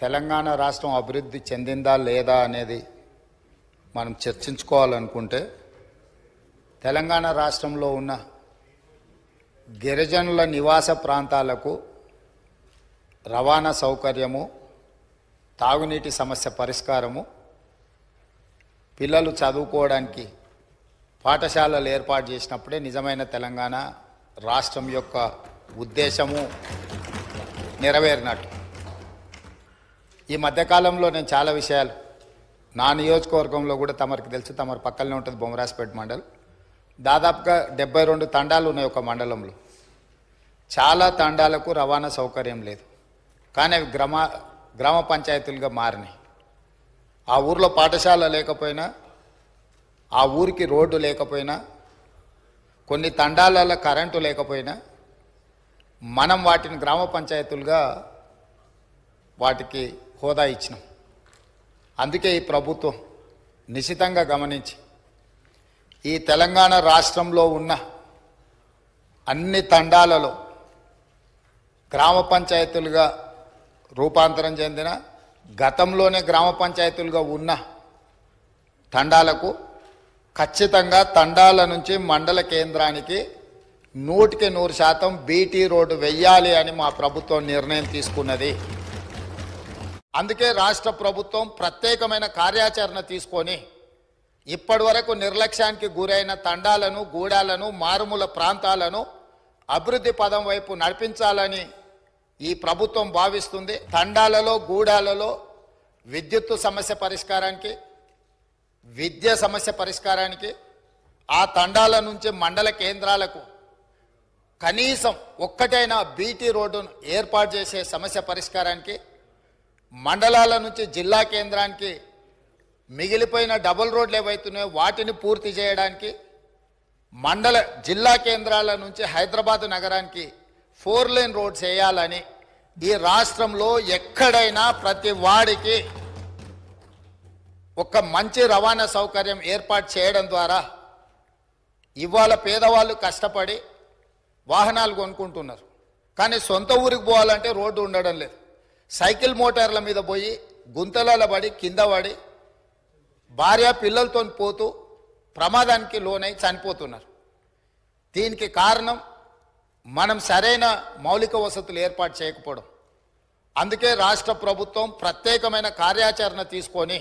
తెలంగాణ రాష్ట్రం అభివృద్ధి చెందిందా లేదా అనేది మనం చర్చించుకోవాలనుకుంటే తెలంగాణ రాష్ట్రంలో ఉన్న గిరిజనుల నివాస ప్రాంతాలకు రవాణా సౌకర్యము, తాగునీటి సమస్య పరిష్కారము, పిల్లలు చదువుకోవడానికి పాఠశాలలు ఏర్పాటు చేసినప్పుడే నిజమైన తెలంగాణ రాష్ట్రం యొక్క ఉద్దేశము నెరవేరినట్టు. ఈ మధ్యకాలంలో నేను చాలా విషయాలు నా నియోజకవర్గంలో కూడా తమరికి తెలుసు, తమరి పక్కనే ఉంటుంది బొమ్మరాజపేట మండలం. దాదాపుగా 72 తండాలు ఉన్నాయి ఒక మండలంలో. చాలా తండాలకు రవాణా సౌకర్యం లేదు, కానీ అవి గ్రామ పంచాయతీలుగా మారినాయి. ఆ ఊర్లో పాఠశాల లేకపోయినా, ఆ ఊరికి రోడ్డు లేకపోయినా, కొన్ని తండాలలో కరెంటు లేకపోయినా మనం వాటిని గ్రామ పంచాయతీలుగా వాటికి హోదా ఇచ్చినాం. అందుకే ఈ ప్రభుత్వం నిశితంగా గమనించి ఈ తెలంగాణ రాష్ట్రంలో ఉన్న అన్ని తండాలలో గ్రామ పంచాయతీలుగా రూపాంతరం చెందిన, గతంలోనే గ్రామ పంచాయతీలుగా ఉన్న తండాలకు ఖచ్చితంగా తండాల నుంచి మండల కేంద్రానికి 100% బీటీ రోడ్డు వెయ్యాలి అని మా ప్రభుత్వం నిర్ణయం తీసుకున్నది. అందుకే రాష్ట్ర ప్రభుత్వం ప్రత్యేకమైన కార్యాచరణ తీసుకొని ఇప్పటి వరకు నిర్లక్ష్యానికి గురైన తండాలను, గూడాలను, మారుమూల ప్రాంతాలను అభివృద్ధి పదం వైపు నడిపించాలని ఈ ప్రభుత్వం భావిస్తుంది. తండాలలో, గూడాలలో విద్యుత్తు సమస్య పరిష్కారానికి, విద్య సమస్య పరిష్కారానికి, ఆ తండాల నుంచి మండల కేంద్రాలకు కనీసం ఒక్కటైనా బీటీ రోడ్డును ఏర్పాటు చేసే సమస్య పరిష్కారానికి, మండలాల నుంచి జిల్లా కేంద్రానికి మిగిలిపోయిన డబుల్ రోడ్లు ఏవైతున్నాయో వాటిని పూర్తి చేయడానికి, జిల్లా కేంద్రాల నుంచి హైదరాబాద్ నగరానికి 4 లేన్ రోడ్స్ వేయాలని ఈ రాష్ట్రంలో ఎక్కడైనా ప్రతి వాడికి ఒక మంచి రవాణా సౌకర్యం ఏర్పాటు చేయడం ద్వారా ఇవాళ పేదవాళ్ళు కష్టపడి వాహనాలు కొనుక్కుంటున్నారు, కానీ సొంత ఊరికి పోవాలంటే రోడ్డు ఉండడం లేదు. సైకిల్ మోటార్ల మీద పోయి గుంతలలో పడి కింద పడి భార్య పిల్లలతో పోతూ ప్రమాదానికి లోనై చనిపోతున్నారు. దీనికి కారణం మనం సరైన మౌలిక వసతులు ఏర్పాటు చేయకపోవడం. అందుకే రాష్ట్ర ప్రభుత్వం ప్రత్యేకమైన కార్యాచరణ తీసుకొని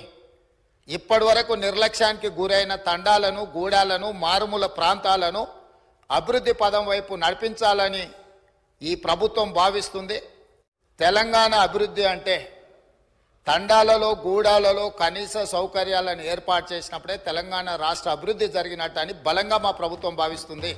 ఇప్పటి వరకు నిర్లక్ష్యానికి గురైన తండాలను, గూడాలను, మారుమూల ప్రాంతాలను అభివృద్ధి పదం వైపు నడిపించాలని ఈ ప్రభుత్వం భావిస్తుంది. తెలంగాణ అభివృద్ధి అంటే తండాలలో, గూడాలలో కనీస సౌకర్యాలను ఏర్పాటు చేసినప్పుడే తెలంగాణ రాష్ట్ర అభివృద్ధి జరిగినట్టు అని బలంగా మా ప్రభుత్వం భావిస్తుంది.